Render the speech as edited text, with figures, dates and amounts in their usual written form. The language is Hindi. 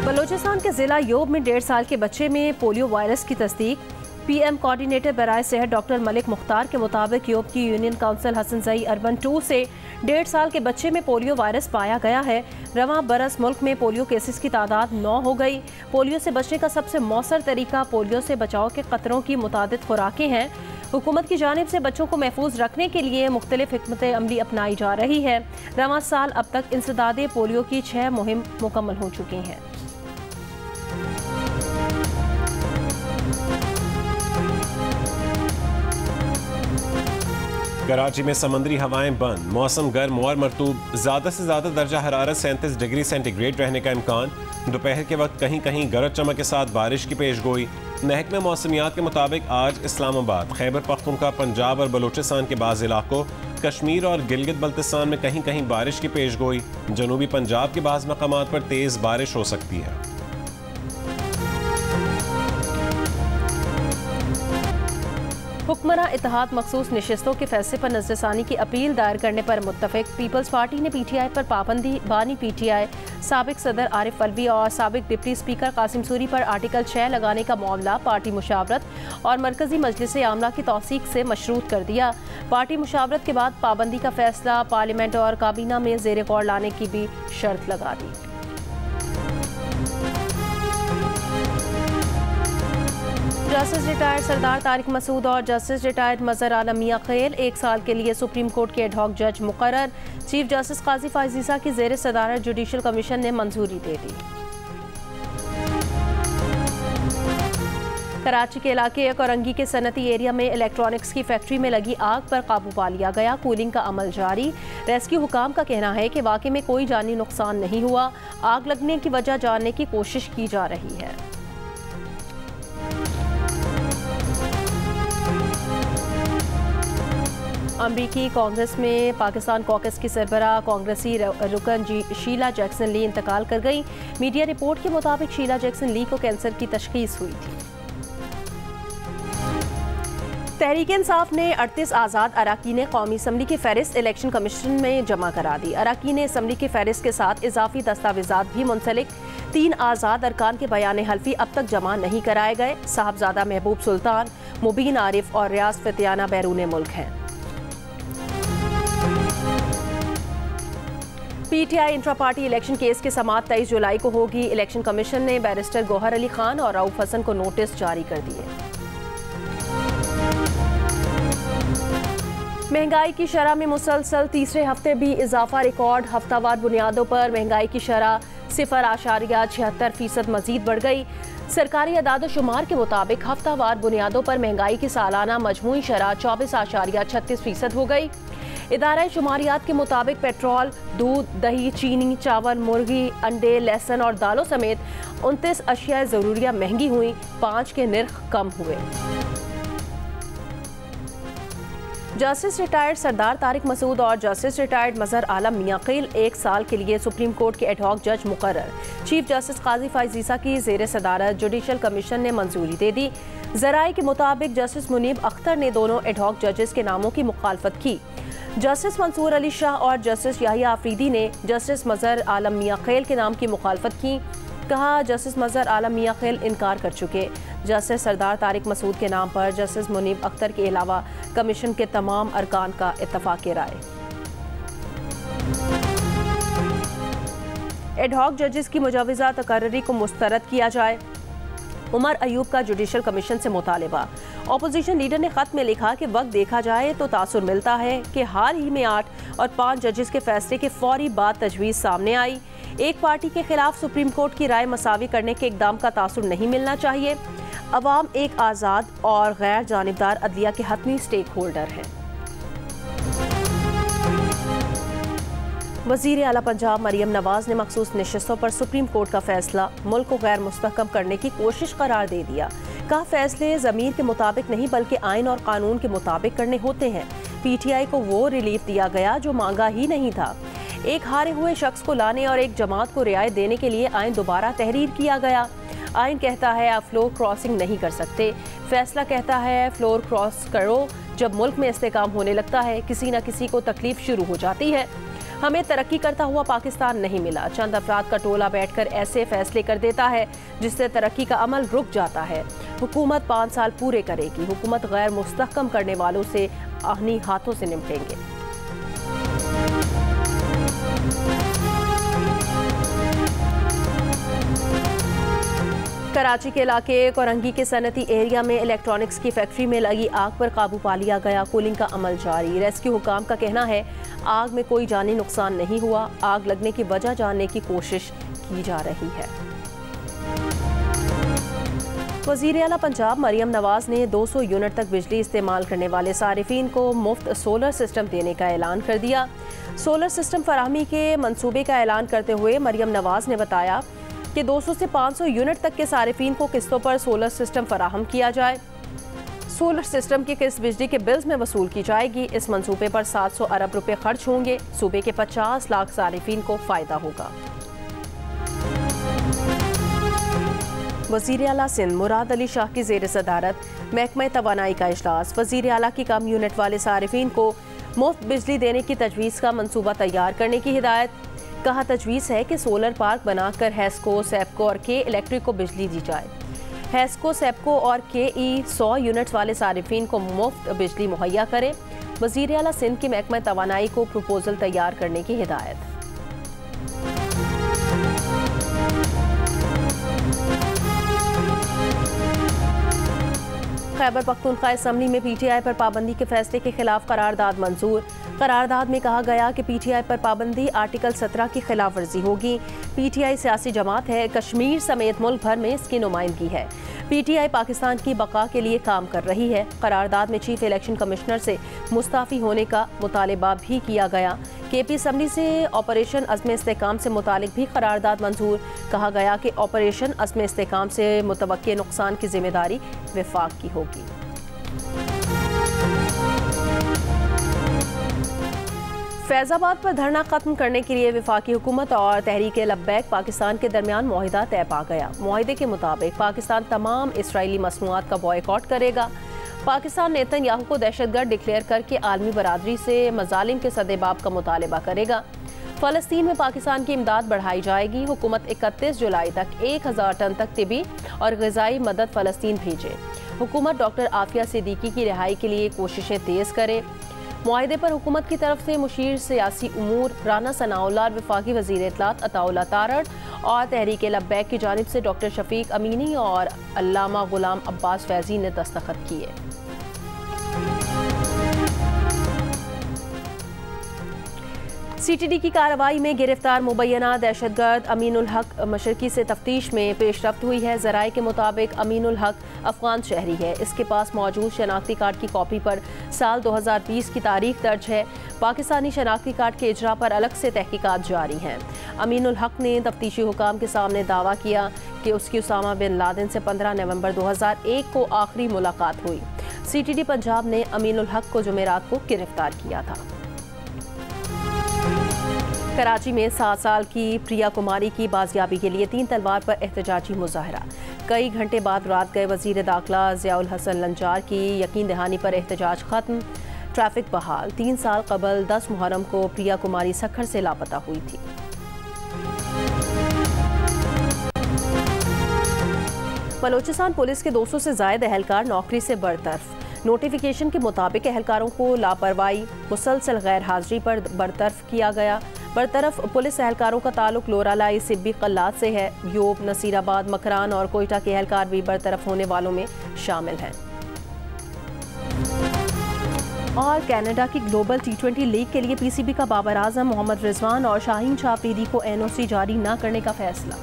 बलोचिस्तान के जिला योब में 1.5 साल के बच्चे में पोलियो वायरस की तस्दीक। पीएम कोऑर्डिनेटर बराए सेहत डॉक्टर मलिक मुख्तार के मुताबिक योब की यूनियन काउंसिल हसन जई अर्बन 2 से 1.5 साल के बच्चे में पोलियो वायरस पाया गया है। रवां बरस मुल्क में पोलियो केसेस की तादाद 9 हो गई। पोलियो से बचने का सबसे मौसर तरीका पोलियो से बचाव के खतरों की मुतादिद खुराकें हैं। हुकूमत की जानिब से बच्चों को महफूज रखने के लिए मुख्तलिफ हिकमत अमली अपनाई जा रही है। रवां साल अब तक इंसदादे पोलियो की 6 मुहिम मुकम्मल हो चुकी हैं। कराची में समंदरी हवाएं बंद, मौसम गर्म और मरतूब। ज़्यादा से ज़्यादा दर्जा हरारत 37 डिग्री सेंटीग्रेड रहने का इम्कान। दोपहर के वक्त कहीं कहीं गरज चमक के साथ बारिश की पेशगोई। महकमे मौसमियात के मुताबिक आज इस्लामाबाद, खैबर पख्तूनख्वा, पंजाब और बलूचिस्तान के बाज़ इलाकों, कश्मीर और गिलगित बल्तिस्तान में कहीं कहीं बारिश की पेशगोई। जनूबी पंजाब के बाज़ मकामात पर तेज़ बारिश हो सकती है। हुक्मरान इत्तेहाद मखसूस नशिस्तों के फैसले पर नज़रसानी की अपील दायर करने पर मुत्तफिक। पीपल्स पार्टी ने PTI पर पाबंदी, बानी PTI, साबिक सदर आरिफ अलवी और साबिक डिप्टी स्पीकर कासिम सूरी पर आर्टिकल 6 लगाने का मामला पार्टी मुशावरत और मरकजी मजलिस आमला की तौसीक से मशरूत कर दिया। पार्टी मुशावरत के बाद पाबंदी का फैसला पार्लियामेंट और काबीना में ज़ेर गौर लाने की भी शर्त लगा दी। जस्टिस रिटायर्ड सरदार तारिक मसूद और जस्टिस रिटायर्ड मजहर आलम मियां खेल 1 साल के लिए सुप्रीम कोर्ट के एडहॉक जज मुकर्रर। चीफ जस्टिस काजी फायजीसा की ज़ेर सदारत जुडिशल कमीशन ने मंजूरी दे दी। कराची के इलाके कोरंगी के सनती एरिया में इलेक्ट्रॉनिक्स की फैक्ट्री में लगी आग पर काबू पा लिया गया। कूलिंग का अमल जारी। रेस्क्यू हुकाम का कहना है कि वाकई में कोई जानी नुकसान नहीं हुआ। आग लगने की वजह जानने की कोशिश की जा रही है। अमरीकी कांग्रेस में पाकिस्तान कॉकस की सरबराह कांग्रेसी रुकन शीला जैक्सन ली इंतकाल कर गई। मीडिया रिपोर्ट के मुताबिक शीला जैक्सन ली को कैंसर की तशखीस हुई थी। तहरीक-ए-इंसाफ ने 38 आज़ाद अरकान कौमी असम्बली की फहरिस्त इलेक्शन कमीशन में जमा करा दी। अरकान असम्बली की फहरिस्त के साथ इजाफी दस्तावेजात भी मुंसलिक। 3 आज़ाद अरकान के बयान हल्फी अब तक जमा नहीं कराए गए। साहबजादा महबूब सुल्तान, मुबीन आरिफ और रियाज फतियाना बैरून मुल्क हैं। PTI intra party election case की समाअत 23 जुलाई को होगी। इलेक्शन कमीशन ने बैरिस्टर गौहर अली खान और रऊफ हसन को नोटिस जारी कर दिए। महंगाई की शरह में मुसलसल तीसरे हफ्ते भी इजाफा रिकॉर्ड। हफ्तावार बुनियादों पर महंगाई की शरह 0.76% मजीद बढ़ गई। सरकारी अदाद-ओ-शुमार के मुताबिक हफ्तावार बुनियादों पर महंगाई की सालाना मजमूई शरह 24.36% हो गई। इदारा शुमारियात के मुताबिक पेट्रोल, दूध, दही, चीनी, चावल, मुर्गी, अंडे, लहसुन और दालों समेत 29 अशिया ज़रूरिया महंगी हुई। 5 के निर्ख कम हुए। जस्टिस रिटायर्ड सरदार तारिक मसूद और जस्टिस रिटायर्ड मजहर आलम मियां खेल 1 साल के लिए सुप्रीम कोर्ट के एडहॉक जज मुकर्रर। चीफ जस्टिस काजी फायजीसा की ज़ेर सदारत जुडिशल कमीशन ने मंजूरी दे दी। ज़राए के मुताबिक जस्टिस मुनीब अख्तर ने दोनों एडहॉक जजेस के नामों की मुखालफत की। जस्टिस मंसूर अली शाह और जस्टिस याहिया आफरीदी ने जस्टिस मजहर आलम मियां खेल के नाम की मुखालफत की। कहा जस्टिस मजहर आलम मियां खेल इनकार कर चुके। जस्टिस सरदार तारिक मसूद के नाम पर जस्टिस मुनीब अख्तर के अलावा कमीशन के तमाम अरकान का इत्तफाक राय। एडहॉक जजेस की मुजवज़ा तकर्री को मुस्तरद किया जाए। उमर अयूब का जुडिशल कमीशन से मुतालिबा। ऑपोजिशन लीडर ने खत में लिखा कि वक्त देखा जाए तो तासुर मिलता है कि हाल ही में 8 और 5 जजेस के फैसले के फौरी बाद तजवीज़ सामने आई। एक पार्टी के खिलाफ सुप्रीम कोर्ट की राय मसावी करने के इकदाम का तासुर नहीं मिलना चाहिए। अवाम एक आज़ाद और गैर जानिबदार अदलिया के हतमी स्टेक होल्डर हैं। वज़ीर आला पंजाब मरियम नवाज ने मखसूस नशिस्तों पर सुप्रीम कोर्ट का फैसला मुल्क को गैर मुस्तहकम करने की कोशिश करार दे दिया। कहा फैसले ज़मीर के मुताबिक नहीं बल्कि आइन और कानून के मुताबिक करने होते हैं। PTI को वो रिलीफ दिया गया जो मांगा ही नहीं था। एक हारे हुए शख्स को लाने और एक जमात को रियायत देने के लिए आइन दोबारा तहरीर किया गया। आइन कहता है आप फ्लोर क्रॉसिंग नहीं कर सकते। फैसला कहता है फ्लोर क्रॉस करो। जब मुल्क में इस्तेकाम होने लगता है किसी न किसी को तकलीफ शुरू हो जाती है। हमें तरक्की करता हुआ पाकिस्तान नहीं मिला। चंद अफराद का टोला बैठकर ऐसे फैसले कर देता है जिससे तरक्की का अमल रुक जाता है। हुकूमत 5 साल पूरे करेगी। हुकूमत गैर मुस्तहकम करने वालों से आहनी हाथों से निपटेंगे। कराची के इलाके कोरंगी के सनती एरिया में इलेक्ट्रॉनिक्स की फैक्ट्री में लगी आग पर काबू पा लिया गया। कूलिंग का अमल जारी। रेस्क्यू हुकाम का कहना है आग में कोई जानी नुकसान नहीं हुआ। आग लगने की वजह जानने की कोशिश की जा रही है। वज़ीर आला पंजाब मरियम नवाज ने 200 यूनिट तक बिजली इस्तेमाल करने वाले सारिफीन को मुफ्त सोलर सिस्टम देने का ऐलान कर दिया। सोलर सिस्टम फराहमी के मंसूबे का ऐलान करते हुए मरियम नवाज ने बताया कि 200 से 500 यूनिट तक के सारिफीन को किस्तों पर सोलर सिस्टम फराहम किया जाए। सोलर सिस्टम की किस्त बिजली के बिल्स में वसूल की जाएगी। इस मंसूबे पर 700 अरब रुपए खर्च होंगे। सूबे के 50 लाख सारिफीन को फ़ायदा होगा। वज़ीर आला सिंध मुराद अली शाह की ज़ेर सदारत महकमा तवानाई का इजलास। वज़ीर आला की कम यूनिट वाले सारिफीन को मुफ्त बिजली देने की तजवीज़ का मंसूबा तैयार करने की हिदायत। कहा तजवीज़ है कि सोलर पार्क बनाकर हैस्को, सेप्को और के इलेक्ट्रिक को बिजली दी जाए। हैस्को, सेप्को और के ई 100 यूनिट्स वाले सारिफीन को मुफ्त बिजली मुहैया करे। वज़ीर आला सिंध की महकमा तवानाई को प्रपोजल तैयार करने की हिदायत। खैबर पख्तूनख्वा असम्बली में PTI पर पाबंदी के फैसले के खिलाफ करारदाद मंजूर। करारदाद में कहा गया कि PTI पर पाबंदी आर्टिकल 17 की खिलाफ वर्जी होगी। PTI सियासी जमात है। कश्मीर समेत मुल्क भर में इसकी नुमाइंदगी है। PTI पाकिस्तान की बका के लिए काम कर रही है। करारदाद में चीफ इलेक्शन कमिश्नर से मुस्ताफ़ी होने का मुतालबा भी किया गया। KP असम्बली से ऑपरेशन अज़्म इस्तेकाम से मुतालिक भी करारदाद मंजूर। कहा गया कि ऑपरेशन अज़्म इस्तेकाम से मुतवक्के नुकसान की जिम्मेदारी वफाक की होगी। फैज़ाबाद पर धरना खत्म करने के लिए वफाकी हुकूमत और तहरीक लब्बैक पाकिस्तान के दरमियान मुआहिदा तय पा गया। मुआहिदे के मुताबिक पाकिस्तान तमाम इसराइली मसनूआत का बॉयकॉट करेगा। पाकिस्तान नेतन्याहू को दहशतगर्द डिक्लेयर करके आलमी बरादरी से मजालिम के सदेबाब का मुतालबा करेगा। फ़लस्तीन में पाकिस्तान की इमदाद बढ़ाई जाएगी। हुकूमत 31 जुलाई तक 1000 टन तक तिबी और ग़िज़ाई मदद फ़लस्तीन भेजे। हुकूमत डॉक्टर आफिया सिद्दीकी की रिहाई के लिए कोशिशें तेज़ करे। मुआहिदे पर हुकूमत की तरफ से मुशीर सियासी उमूर राना सनाउल्लाह, वफाकी वज़ीर इत्तलात अताउल्लाह तारड़ और तहरीक लब्बैक की जानिब से डॉक्टर शफीक अमीनी और अल्लामा गुलाम अब्बास फैज़ी ने दस्तखत किए। CTD की कार्रवाई में गिरफ्तार मुबैना दहशतगर्द अमीनुल हक मशरकी से तफ्तीश में पेशरफ्त हुई है। ज़राए के मुताबिक अमीनुल हक अफगान शहरी है। इसके पास मौजूद शनाख्ती कार्ड की कॉपी पर साल 2020 की तारीख दर्ज है। पाकिस्तानी शनाख्ती कार्ड के इजरा पर अलग से तहकीकात जारी हैं। अमीनुल हक ने तफ्तीशी हुकाम के सामने दावा किया कि उसकी उसामा बिन लादेन से 15 नवंबर 2001 को आखिरी मुलाकात हुई। CTD पंजाब ने अमीनुल हक को जुमेरात को गिरफ्तार किया था। कराची में 7 साल की प्रिया कुमारी की बाजियाबी के लिए 3 तलवार पर एहतजाजी मुजाहरा। कई घंटे बाद रात गए वज़ीर दाखिला ज़ियाउल हसन लंजार की यकीन दहानी पर एहतजाज खत्म। ट्रैफिक बहाल। 3 साल कबल 10 मुहर्रम को प्रिया कुमारी सखर से लापता हुई थी। बलोचिस्तान पुलिस के 200 से ज़ायद एहलकार नौकरी से बरतरफ। नोटिफिकेशन के मुताबिक एहलकारों को लापरवाही, मुसलसल गैर हाजिरी पर बरतरफ किया गया। बरतरफ पुलिस एहलकारों का ताल्लुक लोरालाई, सिब्बी, कल्लात से है। योब, नसीराबाद, मकरान और कोयटा के एहलकार भी बरतरफ होने वालों में शामिल हैं। और कनाडा की ग्लोबल T20 लीग के लिए PCB का बाबर आजम, मोहम्मद रिजवान और शाहीन शाह अफरीदी को NOC जारी न करने का फैसला।